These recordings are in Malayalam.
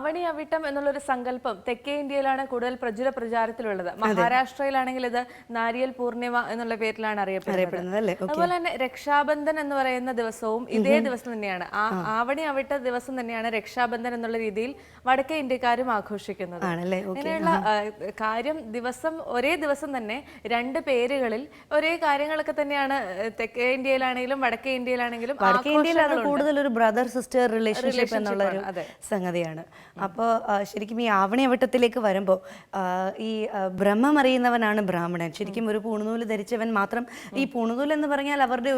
ആവണി അവിട്ടം എന്നുള്ളൊരു സങ്കല്പം തെക്കേ ഇന്ത്യയിലാണ് കൂടുതൽ പ്രചാരത്തിലുള്ളത്. മഹാരാഷ്ട്രയിലാണെങ്കിൽ ഇത് നാരിയൽ പൂർണിമ എന്നുള്ള പേരിലാണ് അറിയപ്പെടുന്നത്. അതുപോലെ തന്നെ രക്ഷാബന്ധൻ എന്ന് പറയുന്ന ദിവസവും ഇതേ ദിവസം തന്നെയാണ്. ആവണി അവിട്ട ദിവസം തന്നെയാണ് രക്ഷാബന്ധൻ എന്നുള്ള രീതിയിൽ വടക്കേ ഇന്ത്യക്കാരും ആഘോഷിക്കുന്നത്. അങ്ങനെയുള്ള കാര്യം ദിവസം ഒരേ ദിവസം തന്നെ രണ്ട് പേരുകളിൽ ഒരേ കാര്യങ്ങളൊക്കെ തന്നെയാണ് തെക്കേ ഇന്ത്യയിലാണെങ്കിലും വടക്കേ ഇന്ത്യയിലാണെങ്കിലും കൂടുതൽ ഒരു ബ്രദർ സിസ്റ്റർ റിലേഷൻഷിപ്പ് എന്നുള്ള ഒരു സംഗതിയാണ്. അപ്പോൾ ശരിക്കും ഈ ആവണി അവിട്ടത്തിലേക്ക് വരുമ്പോൾ ഈ ബ്രഹ്മം അറിയുന്നവനാണ് ബ്രാഹ്മണൻ. ശരിക്കും ഒരു പൂണുനൂല് ധരിച്ചവൻ മാത്രം. ഈ പൂണുനൂൽ എന്ന് പറഞ്ഞാൽ അവരുടെ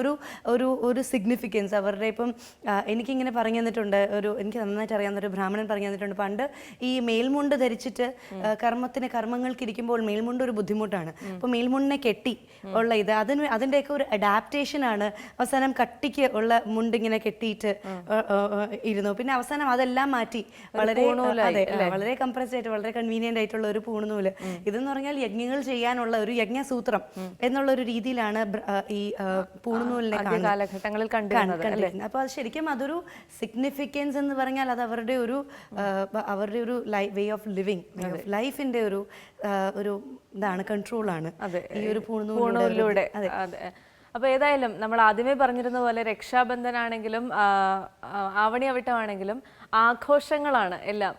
ഒരു സിഗ്നിഫിക്കൻസ് അവരുടെ ഇപ്പം എനിക്കിങ്ങനെ പറഞ്ഞു തന്നിട്ടുണ്ട്, എനിക്ക് നന്നായിട്ട് അറിയാവുന്ന ഒരു ബ്രാഹ്മണൻ പറഞ്ഞു തന്നിട്ടുണ്ട്. പണ്ട് ഈ മേൽമുണ്ട് ധരിച്ചിട്ട് കർമ്മങ്ങൾക്ക് ഇരിക്കുമ്പോൾ മേൽമുണ്ട് ഒരു ബുദ്ധിമുട്ടാണ്. അപ്പോൾ മേൽമുണ്ടിനെ കെട്ടി ഉള്ള ഇത് അതിൻ്റെയൊക്കെ ഒരു അഡാപ്റ്റേഷനാണ്. അവസാനം കട്ടിക്ക് ഉള്ള മുണ്ടിങ്ങനെ കെട്ടിയിട്ട് ഇരുന്നു. പിന്നെ അവസാനം അതെല്ലാം മാറ്റി വളരെ കംപ്രസ്ഡ് ആയിട്ട് വളരെ കൺവീനിയന്റ് ആയിട്ടുള്ള ഒരു പൂണുനൂല്. ഇതെന്ന് പറഞ്ഞാൽ യജ്ഞങ്ങൾ ചെയ്യാനുള്ള ഒരു യജ്ഞസൂത്രം എന്നുള്ള ഒരു രീതിയിലാണ് ഈ പൂണുനൂലിനെ കാലഘട്ടങ്ങളിൽ കണ്ടിരുന്നത്. അപ്പൊ അത് ശരിക്കും അതൊരു സിഗ്നിഫിക്കൻസ് എന്ന് പറഞ്ഞാൽ അത് അവരുടെ ഒരു വേ ഓഫ് ലിവിങ്, ലൈഫിന്റെ ഒരു ഇതാണ്, കൺട്രോളാണ് ഈ ഒരു പൂണുനൂലിലൂടെ. അപ്പോൾ ഏതായാലും നമ്മൾ ആദ്യമേ പറഞ്ഞിരുന്ന പോലെ രക്ഷാബന്ധനാണെങ്കിലും ആവണി അവിട്ടമാണെങ്കിലും ആഘോഷങ്ങളാണ് എല്ലാം.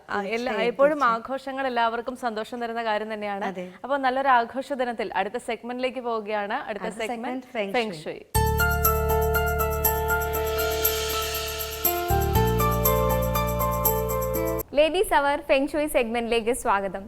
എപ്പോഴും ആഘോഷങ്ങൾ എല്ലാവർക്കും സന്തോഷം തരുന്ന കാര്യം തന്നെയാണ്. അപ്പോൾ നല്ലൊരു ആഘോഷ ദിനത്തിൽ അടുത്ത സെഗ്മെന്റിലേക്ക് പോവുകയാണ്. അടുത്ത സെഗ്മെന്റ് ഫെങ് ഷുയി. ലേഡീസ് അവർ ഫെങ് ഷുയി സെഗ്മെന്റിലേക്ക് സ്വാഗതം.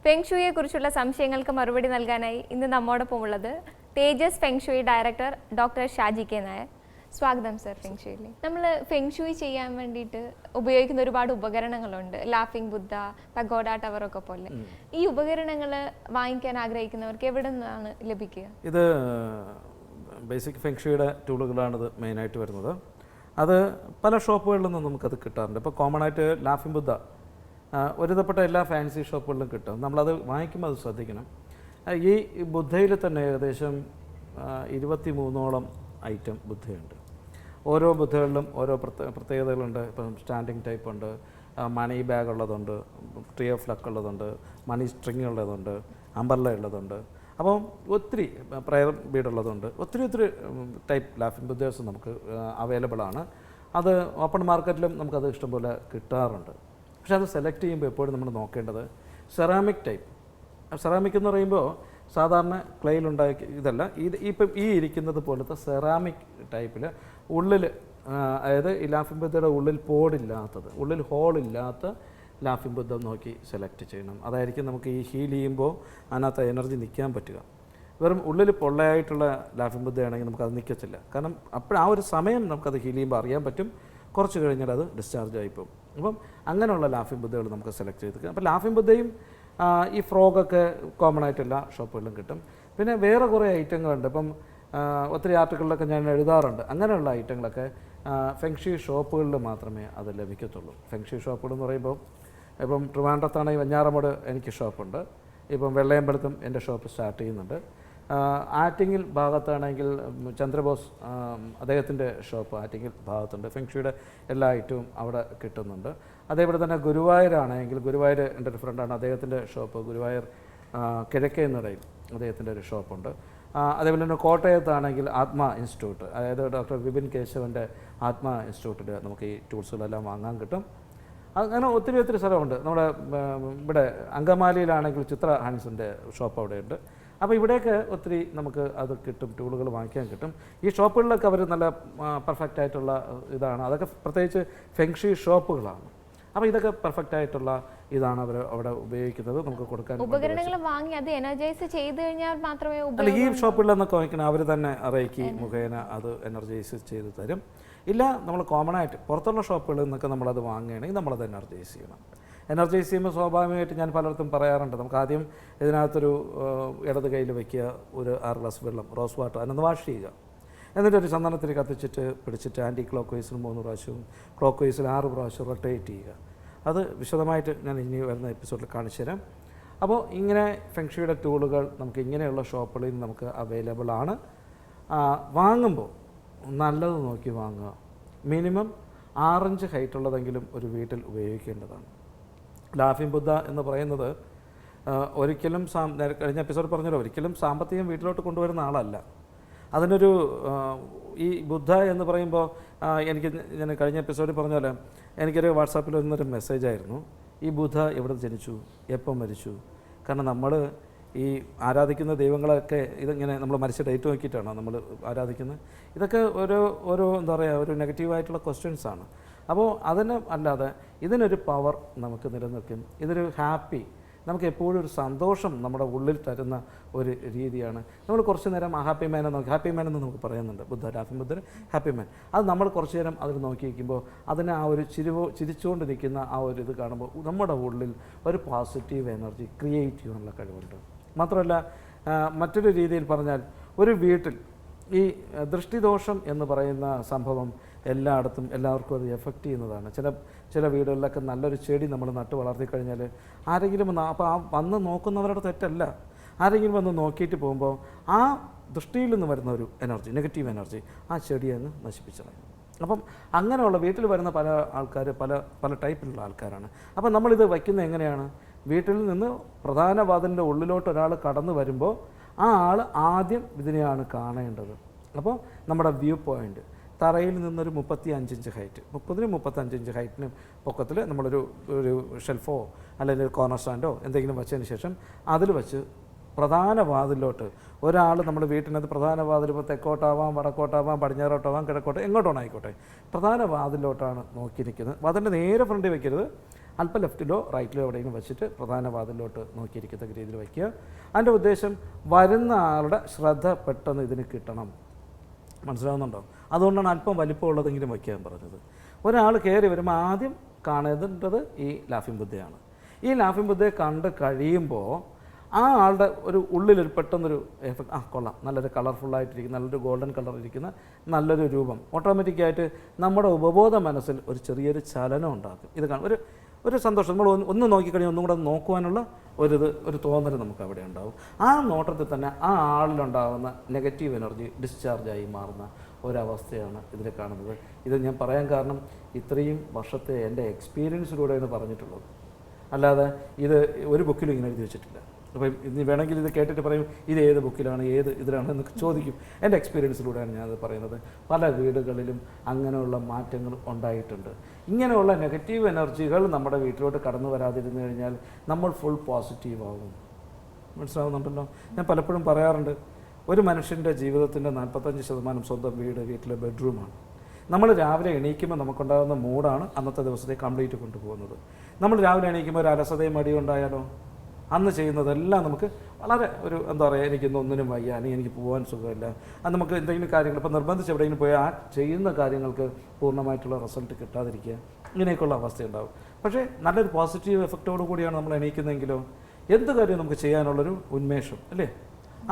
ഫെങ് ഷുയിയെ കുറിച്ചുള്ള സംശയങ്ങൾക്ക് മറുപടി നൽകാനായി ഇന്ന് നമ്മോടൊപ്പം ഉള്ളത് Tejas feng shui director doctor Shaji K Nair. സ്വാഗതം സർ ഫെങ് ഷുയിലെ. നമ്മൾ ഫെങ് ഷുയി ചെയ്യാൻ വേണ്ടിയിട്ട് ഉപയോഗിക്കുന്ന ഒരുപാട് ഉപകരണങ്ങളുണ്ട്. ലാഫിംഗ് ബുദ്ധ, പഗോഡ ടവർ ഒക്കെ പോലെ. ഈ ഉപകരണങ്ങൾ വാങ്ങിക്കാൻ ആഗ്രഹിക്കുന്നവർക്ക് എവിടെ നിന്നാണ് ലഭിക്കുക? ഇത് ബേസിക് ഫെങ് ഷുയിയുടെ ടൂളുകളാണിത് മെയിനായിട്ട് വരുന്നത്. അത് പല ഷോപ്പുകളിൽ നിന്നും നമുക്കത് കിട്ടാറുണ്ട്. ഇപ്പോൾ കോമൺ ആയിട്ട് ലാഫിംഗ് ബുദ്ധ ഒരുതപ്പെട്ട എല്ലാ ഫാൻസി ഷോപ്പുകളിലും കിട്ടും. നമ്മളത് വാങ്ങിക്കുമ്പോൾ അത് ശ്രദ്ധിക്കണം. ഈ ബുദ്ധയിൽ തന്നെ ഏകദേശം 23ഓളം ഐറ്റം ബുദ്ധയുണ്ട്. ഓരോ ബുദ്ധകളിലും ഓരോ പ്രത്യേകതകളുണ്ട്. ഇപ്പം സ്റ്റാൻഡിങ് ടൈപ്പ് ഉണ്ട്, മണി ബാഗ് ഉള്ളതുണ്ട്, ട്രീ ഓഫ് ലക്ക് ഉള്ളതുണ്ട്, മണി സ്ട്രിങ് ഉള്ളതുണ്ട്, അംബർല ഉള്ളതുണ്ട്. അപ്പം ഒത്തിരി പ്രയർ ബീഡ് ഉള്ളതുണ്ട്. ഒത്തിരി ടൈപ്പ് ലാഫിംഗ് ബുദ്ധേഴ്സ് നമുക്ക് അവൈലബിൾ ആണ്. അത് ഓപ്പൺ മാർക്കറ്റിലും നമുക്കത് ഇഷ്ടംപോലെ കിട്ടാറുണ്ട്. പക്ഷെ അത് സെലക്ട് ചെയ്യുമ്പോൾ എപ്പോഴും നമ്മൾ നോക്കേണ്ടത് സെറാമിക് ടൈപ്പ്. സെറാമിക് എന്ന് പറയുമ്പോൾ സാധാരണ ക്ലേയിലുണ്ടാക്കി ഇതല്ല, ഇപ്പം ഈ ഇരിക്കുന്നത് പോലത്തെ സെറാമിക് ടൈപ്പിൽ ഉള്ളിൽ, അതായത് ഈ ലാഫിംഗ് ബുദ്ധയുടെ ഉള്ളിൽ പോടില്ലാത്തത്, ഉള്ളിൽ ഹോളില്ലാത്ത ലാഫിംഗ് ബുദ്ധ നോക്കി സെലക്ട് ചെയ്യണം. അതായിരിക്കും നമുക്ക് ഈ ഹീൽ ചെയ്യുമ്പോൾ അതിനകത്ത് എനർജി നിൽക്കാൻ പറ്റുക. വെറും ഉള്ളിൽ പൊള്ളയായിട്ടുള്ള ലാഫിംഗ് ബുദ്ധയാണെങ്കിൽ നമുക്കത് നിൽക്കത്തില്ല. കാരണം അപ്പോൾ ആ ഒരു സമയം നമുക്കത് ഹീൽ ചെയ്യുമ്പോൾ അറിയാൻ പറ്റും. കുറച്ച് കഴിഞ്ഞാൽ അത് ഡിസ്ചാർജ് ആയിപ്പോവും. അപ്പം അങ്ങനെയുള്ള ലാഫിംഗ് ബുദ്ധകൾ നമുക്ക് സെലക്ട് ചെയ്ത്. അപ്പോൾ ലാഫിംഗ് ബുദ്ധയും ഈ ഫ്രോഗൊക്കെ കോമൺ ആയിട്ട് എല്ലാ ഷോപ്പുകളിലും കിട്ടും. പിന്നെ വേറെ കുറേ ഐറ്റങ്ങളുണ്ട്. ഇപ്പം ഒത്തിരി ആർട്ടിക്കിളിലൊക്കെ ഞാൻ എഴുതാറുണ്ട്. അങ്ങനെയുള്ള ഐറ്റങ്ങളൊക്കെ ഫെങ് ഷുയി ഷോപ്പുകളിൽ മാത്രമേ അത് ലഭിക്കത്തുള്ളൂ. ഫെങ് ഷുയി ഷോപ്പുകൾ എന്ന് പറയുമ്പോൾ ഇപ്പം ട്രിവാൻഡ്രത്താണെങ്കിൽ വെഞ്ഞാറമൂട് എനിക്ക് ഷോപ്പുണ്ട്. ഇപ്പം വെള്ളയമ്പലത്തും എൻ്റെ ഷോപ്പ് സ്റ്റാർട്ട് ചെയ്യുന്നുണ്ട്. ആറ്റിങ്ങിൽ ഭാഗത്താണെങ്കിൽ ചന്ദ്രബോസ് അദ്ദേഹത്തിൻ്റെ ഷോപ്പ് ആറ്റിങ്ങിൽ ഭാഗത്തുണ്ട്. ഫെങ് ഷുയിയുടെ എല്ലാ ഐറ്റവും അവിടെ കിട്ടുന്നുണ്ട്. അതേപോലെ തന്നെ ഗുരുവായൂരാണെങ്കിൽ ഗുരുവായൂർ എൻ്റെ ഒരു ഫ്രണ്ടാണ്, അദ്ദേഹത്തിൻ്റെ ഷോപ്പ് ഗുരുവായൂർ കിഴക്കേ നടയിൽ അദ്ദേഹത്തിൻ്റെ ഒരു ഷോപ്പുണ്ട്. അതേപോലെ തന്നെ കോട്ടയത്താണെങ്കിൽ ആത്മ ഇൻസ്റ്റിറ്റ്യൂട്ട്, അതായത് ഡോക്ടർ വിപിൻ കേശവൻ്റെ ആത്മ ഇൻസ്റ്റിറ്റ്യൂട്ടിൽ നമുക്ക് ഈ ടൂൾസുകളെല്ലാം വാങ്ങാൻ കിട്ടും. അങ്ങനെ ഒത്തിരി സ്ഥലമുണ്ട്. നമ്മുടെ ഇവിടെ അങ്കമാലിയിലാണെങ്കിൽ ചിത്ര ഹാൻസിൻ്റെ ഷോപ്പ് അവിടെയുണ്ട്. അപ്പോൾ ഇവിടെയൊക്കെ ഒത്തിരി നമുക്ക് അത് കിട്ടും, ടൂളുകൾ വാങ്ങിക്കാൻ കിട്ടും. ഈ ഷോപ്പുകളിലൊക്കെ അവർ നല്ല പെർഫെക്റ്റ് ആയിട്ടുള്ള ഇതാണ്. അതൊക്കെ പ്രത്യേകിച്ച് ഫെങ് ഷുയി ഷോപ്പുകളാണ്. അപ്പോൾ ഇതൊക്കെ പെർഫെക്റ്റ് ആയിട്ടുള്ള ഇതാണ് അവർ അവിടെ ഉപയോഗിക്കുന്നത്. നമുക്ക് കൊടുക്കാൻ ഉപകരണങ്ങൾ വാങ്ങി അത് എനർജൈസ് ചെയ്ത് കഴിഞ്ഞാൽ മാത്രമേ അല്ല, ഈ ഷോപ്പുകളിലൊക്കെ വാങ്ങിക്കണം. അവർ തന്നെ റേക്കി മുഖേന അത് എനർജൈസ് ചെയ്ത് തരും. ഇല്ല, നമ്മൾ കോമൺ ആയിട്ട് പുറത്തുള്ള ഷോപ്പുകളിൽ നിന്നൊക്കെ നമ്മളത് വാങ്ങുകയാണെങ്കിൽ നമ്മളത് എനർജൈസ് ചെയ്യണം. എനർജൈസ് ചെയ്യുമ്പോൾ സ്വാഭാവികമായിട്ട് ഞാൻ പലർക്കും പറയാറുണ്ട്, നമുക്ക് ആദ്യം ഇതിനകത്തൊരു ഇടത് കയ്യിൽ വയ്ക്കുക, ഒരു 6 ഗ്ലാസ് വെള്ളം, റോസ് വാട്ടർ, അതിനൊന്ന് വാഷ് ചെയ്യുക. എന്നിട്ടൊരു ചന്ദനത്തിൽ കത്തിച്ചിട്ട് പിടിച്ചിട്ട് ആൻറ്റി ക്ലോക്ക് വൈസിൽ 3 പ്രാവശ്യവും ക്ലോക്ക് വൈസിൽ 6 പ്രാവശ്യം റൊട്ടേറ്റ് ചെയ്യുക. അത് വിശദമായിട്ട് ഞാൻ ഇനി വരുന്ന എപ്പിസോഡിൽ കാണിച്ചു തരാം. അപ്പോൾ ഇങ്ങനെ ഫെങ് ഷുയിയുടെ ടൂളുകൾ നമുക്ക് ഇങ്ങനെയുള്ള ഷോപ്പുകളിൽ നമുക്ക് അവൈലബിൾ ആണ്. വാങ്ങുമ്പോൾ നല്ലത് നോക്കി വാങ്ങുക. മിനിമം 6 ഇഞ്ച് ഹൈറ്റുള്ളതെങ്കിലും ഒരു വീട്ടിൽ ഉപയോഗിക്കേണ്ടതാണ്. ലാഫിംഗ് ബുദ്ധ എന്ന് പറയുന്നത് ഒരിക്കലും കഴിഞ്ഞ എപ്പിസോഡ് പറഞ്ഞല്ലോ, ഒരിക്കലും സാമ്പത്തികം വീട്ടിലോട്ട് കൊണ്ടുവരുന്ന ആളല്ല. അതിനൊരു ഈ ബുദ്ധ എന്ന് പറയുമ്പോൾ ഞാൻ കഴിഞ്ഞ എപ്പിസോഡിൽ പറഞ്ഞ പോലെ എനിക്കൊരു വാട്സാപ്പിൽ വരുന്നൊരു മെസ്സേജായിരുന്നു, ഈ ബുദ്ധ എവിടെ ജനിച്ചു, എപ്പം മരിച്ചു. കാരണം നമ്മൾ ഈ ആരാധിക്കുന്ന ദൈവങ്ങളൊക്കെ ഇതിങ്ങനെ നമ്മൾ മരിച്ച ഡേറ്റ് നോക്കിയിട്ടാണോ നമ്മൾ ആരാധിക്കുന്നത്? ഇതൊക്കെ ഓരോ എന്താ പറയുക, ഒരു നെഗറ്റീവായിട്ടുള്ള ക്വസ്റ്റ്യൻസാണ്. അപ്പോൾ അതിന് അല്ലാതെ ഇതിനൊരു പവർ നമുക്ക് നിലനിൽക്കും. ഇതൊരു ഹാപ്പി, നമുക്ക് എപ്പോഴും ഒരു സന്തോഷം നമ്മുടെ ഉള്ളിൽ തരുന്ന ഒരു രീതിയാണ്. നമ്മൾ കുറച്ച് നേരം ഹാപ്പി മാൻ എന്ന് നമുക്ക് പറയുന്നുണ്ട്, ലാഫിംഗ് ബുദ്ധ ഹാപ്പി മാൻ. അത് നമ്മൾ കുറച്ച് നേരം അതിൽ നോക്കി വയ്ക്കുമ്പോൾ അതിന് ആ ഒരു ചിരിച്ചുകൊണ്ട് നിൽക്കുന്ന ആ ഒരു ഇത് കാണുമ്പോൾ നമ്മുടെ ഉള്ളിൽ ഒരു പോസിറ്റീവ് എനർജി ക്രിയേറ്റ് ചെയ്യാനുള്ള കഴിവുണ്ട്. മാത്രമല്ല മറ്റൊരു രീതിയിൽ പറഞ്ഞാൽ ഒരു വീട്ടിൽ ഈ ദൃഷ്ടിദോഷം എന്ന് പറയുന്ന സംഭവം എല്ലാവർക്കും അത് എഫക്റ്റ് ചെയ്യുന്നതാണ്. ചില വീടുകളിലൊക്കെ നല്ലൊരു ചെടി നമ്മൾ നട്ട് വളർത്തി കഴിഞ്ഞാൽ ആരെങ്കിലും അപ്പോൾ ആ വന്ന് നോക്കുന്നവരുടെ തെറ്റല്ല, ആരെങ്കിലും വന്ന് നോക്കിയിട്ട് പോകുമ്പോൾ ആ ദൃഷ്ടിയിൽ നിന്ന് വരുന്ന ഒരു എനർജി, നെഗറ്റീവ് എനർജി ആ ചെടിയെ അങ്ങ് നശിപ്പിച്ചത്. അപ്പം അങ്ങനെയുള്ള വീട്ടിൽ വരുന്ന പല ആൾക്കാർ പല ടൈപ്പിലുള്ള ആൾക്കാരാണ്. അപ്പം നമ്മളിത് വയ്ക്കുന്നത് എങ്ങനെയാണ്? വീട്ടിൽ നിന്ന് പ്രധാന വാതിലിൻ്റെ ഉള്ളിലോട്ട് ഒരാൾ കടന്നു വരുമ്പോൾ ആ ആൾ ആദ്യം ഇതിനെയാണ് കാണേണ്ടത്. അപ്പോൾ നമ്മുടെ വ്യൂ പോയിൻ്റ് തറയിൽ നിന്നൊരു 35 ഇഞ്ച് ഹൈറ്റ്, 30-35 ഇഞ്ച് ഹൈറ്റിന് പൊക്കത്തിൽ നമ്മളൊരു ഷെൽഫോ അല്ലെങ്കിൽ ഒരു കോർണർ സ്റ്റാൻഡോ എന്തെങ്കിലും വെച്ചതിന് ശേഷം അതിൽ വെച്ച് പ്രധാന വാതിലോട്ട് ഒരാൾ നമ്മുടെ വീട്ടിനകത്ത് പ്രധാന വാതിൽ ഇപ്പോൾ തെക്കോട്ടാവാം, വടക്കോട്ടാവാം, പടിഞ്ഞാറോട്ടാവാം, കിഴക്കോട്ടോ എങ്ങോട്ടാണ് ആയിക്കോട്ടെ, പ്രധാന വാതിലോട്ടാണ് നോക്കിയിരിക്കുന്നത്. വാതിലിൻ്റെ നേരെ ഫ്രണ്ടിൽ വയ്ക്കരുത്, അല്പം ലെഫ്റ്റിലോ റൈറ്റിലോ എവിടെയെങ്കിലും വെച്ചിട്ട് പ്രധാന വാതിലോട്ട് നോക്കിയിരിക്കുന്ന രീതിയിൽ വയ്ക്കുക. അതിൻ്റെ ഉദ്ദേശം വരുന്ന ആളുടെ ശ്രദ്ധ പെട്ടെന്ന് ഇതിന് കിട്ടണം. മനസ്സിലാവുന്നുണ്ടോ? അതുകൊണ്ടാണ് അല്പം വലിപ്പമുള്ളതെങ്കിലും വയ്ക്കാൻ പറഞ്ഞത്. ഒരാൾ കയറി വരുമ്പോൾ ആദ്യം കാണേണ്ടത് ഈ ലാഫിംഗ് ബുദ്ധയാണ്. ഈ ലാഫിംഗ് ബുദ്ധയെ കണ്ട് കഴിയുമ്പോൾ ആ ആളുടെ ഒരു ഉള്ളിലൊരു പെട്ടെന്നൊരു എഫക്ട്, കൊള്ളാം, നല്ലൊരു കളർഫുള്ളായിട്ടിരിക്കുന്ന, നല്ലൊരു ഗോൾഡൻ കളർ ഇരിക്കുന്ന നല്ലൊരു രൂപം, ഓട്ടോമാറ്റിക്കായിട്ട് നമ്മുടെ ഉപബോധ മനസ്സിൽ ഒരു ചെറിയൊരു ചലനം ഉണ്ടാക്കും. ഇത് കാണും, ഒരു സന്തോഷം. നമ്മൾ ഒന്ന് നോക്കിക്കഴിഞ്ഞാൽ ഒന്നും കൂടെ നോക്കുവാനുള്ള ഒരു തോന്നൽ നമുക്ക് അവിടെ ഉണ്ടാവും. ആ നോട്ടത്തിൽ തന്നെ ആ ആളിലുണ്ടാകുന്ന നെഗറ്റീവ് എനർജി ഡിസ്ചാർജായി മാറുന്ന ഒരവസ്ഥയാണ് ഇതിൽ കാണുന്നത്. ഇത് ഞാൻ പറയാൻ കാരണം ഇത്രയും വർഷത്തെ എൻ്റെ എക്സ്പീരിയൻസിലൂടെയാണ് പറഞ്ഞിട്ടുള്ളത്, അല്ലാതെ ഇത് ഒരു ബുക്കിലും ഇങ്ങനെ എഴുതി വെച്ചിട്ടില്ല. അപ്പം ഇനി വേണമെങ്കിൽ ഇത് കേട്ടിട്ട് പറയും ഇത് ഏത് ബുക്കിലാണ്, ഏത് ഇതിലാണ് എന്നൊക്കെ ചോദിക്കും. എൻ്റെ എക്സ്പീരിയൻസിലൂടെയാണ് ഞാനത് പറയുന്നത്. പല വീടുകളിലും അങ്ങനെയുള്ള മാറ്റങ്ങൾ ഉണ്ടായിട്ടുണ്ട്. ഇങ്ങനെയുള്ള നെഗറ്റീവ് എനർജികൾ നമ്മുടെ വീട്ടിലോട്ട് കടന്നു വരാതിരുന്നു കഴിഞ്ഞാൽ നമ്മൾ ഫുൾ പോസിറ്റീവ് ആകും. മനസ്സിലാവുന്നുണ്ടല്ലോ? ഞാൻ പലപ്പോഴും പറയാറുണ്ട്, ഒരു മനുഷ്യൻ്റെ ജീവിതത്തിൻ്റെ 45% സ്വന്തം വീട്ടിലെ ബെഡ്റൂമാണ്. നമ്മൾ രാവിലെ എണീക്കുമ്പോൾ നമുക്കുണ്ടാകുന്ന മൂഡാണ് അന്നത്തെ ദിവസത്തെ കംപ്ലീറ്റ് കൊണ്ടുപോകുന്നത്. നമ്മൾ രാവിലെ എണീക്കുമ്പോൾ ഒരു അലസതയും മടിയും ഉണ്ടായാലോ, അന്ന് ചെയ്യുന്നതെല്ലാം നമുക്ക് വളരെ ഒരു എന്താ പറയുക, എനിക്കിന്ന് ഒന്നിനും വയ്യ, അല്ലെങ്കിൽ എനിക്ക് പോകാൻ സുഖമില്ല, അത് നമുക്ക് എന്തെങ്കിലും കാര്യങ്ങൾ ഇപ്പോൾ നിർബന്ധിച്ച് എവിടെയെങ്കിലും പോയാൽ ആ ചെയ്യുന്ന കാര്യങ്ങൾക്ക് പൂർണ്ണമായിട്ടുള്ള റിസൾട്ട് കിട്ടാതിരിക്കുക, ഇങ്ങനെയൊക്കെയുള്ള അവസ്ഥയുണ്ടാകും. പക്ഷേ നല്ലൊരു പോസിറ്റീവ് എഫക്റ്റോടു കൂടിയാണ് നമ്മൾ എണീക്കുന്നതെങ്കിലോ എന്ത് കാര്യം നമുക്ക് ചെയ്യാനുള്ളൊരു ഉന്മേഷം, അല്ലേ,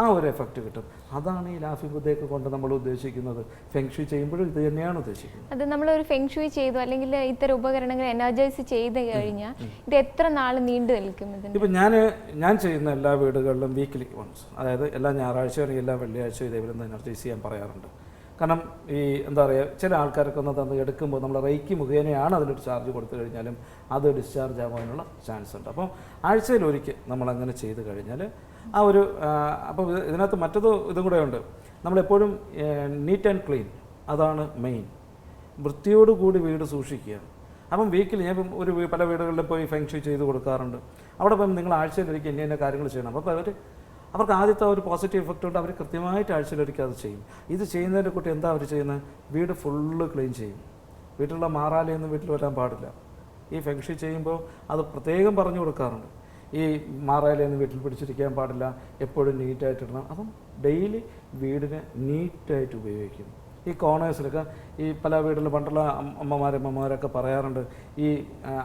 ആ ഒരു എഫക്റ്റ് കിട്ടും. അതാണ് ഈ ലാഫിംഗ് ബുദ്ധയൊക്കെ കൊണ്ട് നമ്മൾ ഉദ്ദേശിക്കുന്നത്. ഫെങ്ഷുയി ചെയ്യുമ്പോഴും ഇത് തന്നെയാണ് ഉദ്ദേശിക്കുന്നത്. അത് നമ്മളൊരു ഫെങ്ഷുയി ചെയ്തു അല്ലെങ്കിൽ ഇത്തരം ഉപകരണങ്ങൾ എനർജൈസ് ചെയ്ത് കഴിഞ്ഞാൽ ഇത് എത്ര നാൾ നീണ്ടു നിൽക്കും? ഇപ്പം ഞാൻ ചെയ്യുന്ന എല്ലാ വീടുകളിലും വീക്കിലി വൺസ്, അതായത് എല്ലാ ഞായറാഴ്ച അല്ലെങ്കിൽ എല്ലാ വെള്ളിയാഴ്ച ഇതേപോലെ എനർജൈസ് ചെയ്യാൻ പറയാറുണ്ട്. കാരണം ഈ എന്താ പറയുക, ചില ആൾക്കാരൊക്കെ ഒന്ന് തന്ന് എടുക്കുമ്പോൾ നമ്മൾ റേക്കി മുഖേനയാണ് അതിലൊരു ചാർജ് കൊടുത്തു കഴിഞ്ഞാലും അത് ഡിസ്ചാർജ് ആകാനുള്ള ചാൻസ് ഉണ്ട്. അപ്പോൾ ആഴ്ചയിലൊരിക്കൽ നമ്മളങ്ങനെ ചെയ്ത് കഴിഞ്ഞാൽ ആ ഒരു അപ്പോൾ ഇതിനകത്ത് ഇതും കൂടെ ഉണ്ട്. നമ്മളെപ്പോഴും നീറ്റ് ആൻഡ് ക്ലീൻ, അതാണ് മെയിൻ. വൃത്തിയോടുകൂടി വീട് സൂക്ഷിക്കുക. അപ്പം വീക്കിൽ ഞാൻ പല വീടുകളിൽ പോയി ഫെങ്ഷുയി ചെയ്ത് കൊടുക്കാറുണ്ട്. അവിടെ പോയി നിങ്ങൾ ആഴ്ചയിലൊരിക്കൽ ഇന്ന കാര്യങ്ങൾ ചെയ്യണം. അപ്പോൾ അവർക്ക് ആദ്യത്തെ ഒരു പോസിറ്റീവ് എഫക്റ്റ് കൊണ്ട് അവർ കൃത്യമായിട്ട് ആഴ്ചയിലൊരിക്കൽ അത് ചെയ്യും. ഇത് ചെയ്യുന്നതിൻ്റെ കൂട്ടി എന്താ അവർ ചെയ്യുന്നത്? വീട് ഫുള്ള് ക്ലീൻ ചെയ്യും. വീട്ടിലുള്ള മാറാലയൊന്നും വീട്ടിൽ വരാൻ പാടില്ല. ഈ ഫെങ്ഷുയി ചെയ്യുമ്പോൾ അത് പ്രത്യേകം പറഞ്ഞു കൊടുക്കാറുണ്ട്. ഈ മാറാലയൊന്നും വീട്ടിൽ പിടിച്ചിരിക്കാൻ പാടില്ല, എപ്പോഴും നീറ്റായിട്ടിടണം. അപ്പം ഡെയിലി വീടിനെ നീറ്റായിട്ട് ഉപയോഗിക്കും. ഈ കോർണേഴ്സിലൊക്കെ ഈ പല വീടുകളിൽ പണ്ടുള്ള അമ്മമാരൊക്കെ പറയാറുണ്ട്, ഈ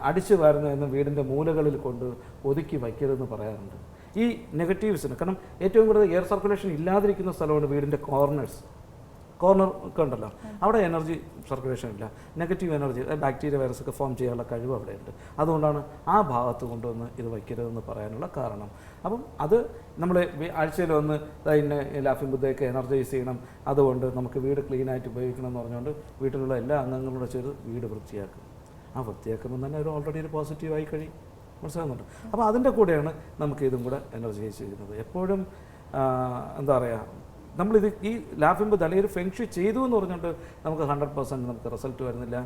അടിച്ചു വാരുന്ന എന്ന് വീടിൻ്റെ മൂലകളിൽ കൊണ്ട് ഒതുക്കി വയ്ക്കരുതെന്ന് പറയാറുണ്ട്. ഈ നെഗറ്റീവ്സിന്, കാരണം ഏറ്റവും കൂടുതൽ എയർ സർക്കുലേഷൻ ഇല്ലാതിരിക്കുന്ന സ്ഥലമാണ് വീടിൻ്റെ കോർണർ ഒക്കെ ഉണ്ടല്ലോ, അവിടെ എനർജി സർക്കുലേഷൻ ഇല്ല, നെഗറ്റീവ് എനർജി, ബാക്ടീരിയ വൈറസ് ഒക്കെ ഫോം ചെയ്യാനുള്ള കഴിവ് അവിടെയുണ്ട്. അതുകൊണ്ടാണ് ആ ഭാഗത്ത് കൊണ്ടുവന്ന് ഇത് വയ്ക്കരുതെന്ന് പറയാനുള്ള കാരണം. അപ്പം അത് നമ്മൾ ആഴ്ചയിൽ ഒന്ന് അതിനെ ലാഫിംഗ് ബുദ്ധയൊക്കെ എനർജൈസ് ചെയ്യണം. അതുകൊണ്ട് നമുക്ക് വീട് ക്ലീനായിട്ട് ഉപയോഗിക്കണം എന്ന് പറഞ്ഞുകൊണ്ട് വീട്ടിലുള്ള എല്ലാ അംഗങ്ങളോട് ചേർത്ത് വീട് വൃത്തിയാക്കും. ആ വൃത്തിയാക്കുമ്പോൾ തന്നെ ഒരു ഓൾറെഡി ഒരു പോസിറ്റീവായി കഴിയും. മനസ്സിലാകുന്നുണ്ട്. അപ്പോൾ അതിൻ്റെ കൂടെയാണ് നമുക്ക് ഇതും കൂടെ എനർജൈസ് ചെയ്യുന്നത്. എപ്പോഴും എന്താ പറയുക, നമ്മളിത് ഈ ലാഫിംഗ് അല്ലെങ്കിൽ ഒരു ഫെങ്ഷി ചെയ്തു എന്ന് പറഞ്ഞുകൊണ്ട് നമുക്ക് 100% നമുക്ക് റിസൾട്ട് വരുന്നില്ല.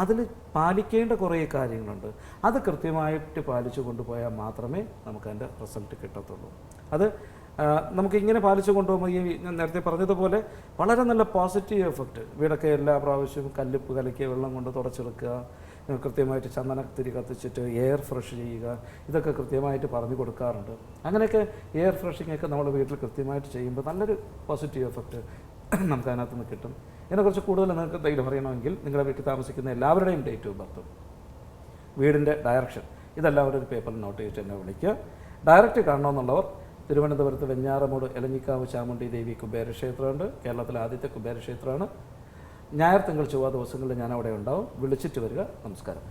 അതിൽ പാലിക്കേണ്ട കുറേ കാര്യങ്ങളുണ്ട്. അത് കൃത്യമായിട്ട് പാലിച്ചു കൊണ്ടുപോയാൽ മാത്രമേ നമുക്ക് അതിൻ്റെ റിസൾട്ട് കിട്ടത്തുള്ളൂ. അത് നമുക്കിങ്ങനെ പാലിച്ചു കൊണ്ടുപോകുമ്പോൾ ഈ ഞാൻ നേരത്തെ പറഞ്ഞതുപോലെ വളരെ നല്ല പോസിറ്റീവ് എഫക്റ്റ്. വീടൊക്കെ എല്ലാ പ്രാവശ്യവും കല്ലുപ്പ് കലക്കിയ വെള്ളം കൊണ്ട് തുടച്ചെടുക്കുക, കൃത്യമായിട്ട് ചന്ദനത്തിരി കത്തിച്ചിട്ട് എയർ ഫ്രഷ് ചെയ്യുക, ഇതൊക്കെ കൃത്യമായിട്ട് പറഞ്ഞു കൊടുക്കാറുണ്ട്. അങ്ങനെയൊക്കെ എയർ ഫ്രഷിംഗ് ഒക്കെ നമ്മുടെ വീട്ടിൽ കൃത്യമായിട്ട് ചെയ്യുമ്പോൾ നല്ലൊരു പോസിറ്റീവ് എഫക്റ്റ് നമുക്ക് അതിനകത്ത് നിന്ന് കിട്ടും. ഇതിനെക്കുറിച്ച് കൂടുതൽ നിങ്ങൾക്ക് എന്തെങ്കിലും അറിയണമെങ്കിൽ നിങ്ങളുടെ വീട്ടിൽ താമസിക്കുന്ന എല്ലാവരുടെയും ഡേറ്റ് ഓഫ് ബർത്തും വീടിൻ്റെ ഡയറക്ഷൻ ഇതെല്ലാവരും ഒരു പേപ്പറിൽ നോട്ട് ചെയ്തിട്ട് എന്നെ വിളിക്കുക. ഡയറക്റ്റ് കാണണമെന്നുള്ളവർ തിരുവനന്തപുരത്ത് വെഞ്ഞാറമൂട് എലഞ്ഞിക്കാവ് ചാമുണ്ഡി ദേവി കുബേരക്ഷേത്രമുണ്ട്. കേരളത്തിലെ ആദ്യത്തെ കുബേരക്ഷേത്രമാണ്. ഞായർ, തിങ്കൾ, ചൊവ്വ ദിവസങ്ങളിൽ ഞാൻ അവിടെ ഉണ്ടാവും. വിളിച്ചിട്ട് വരിക. നമസ്കാരം.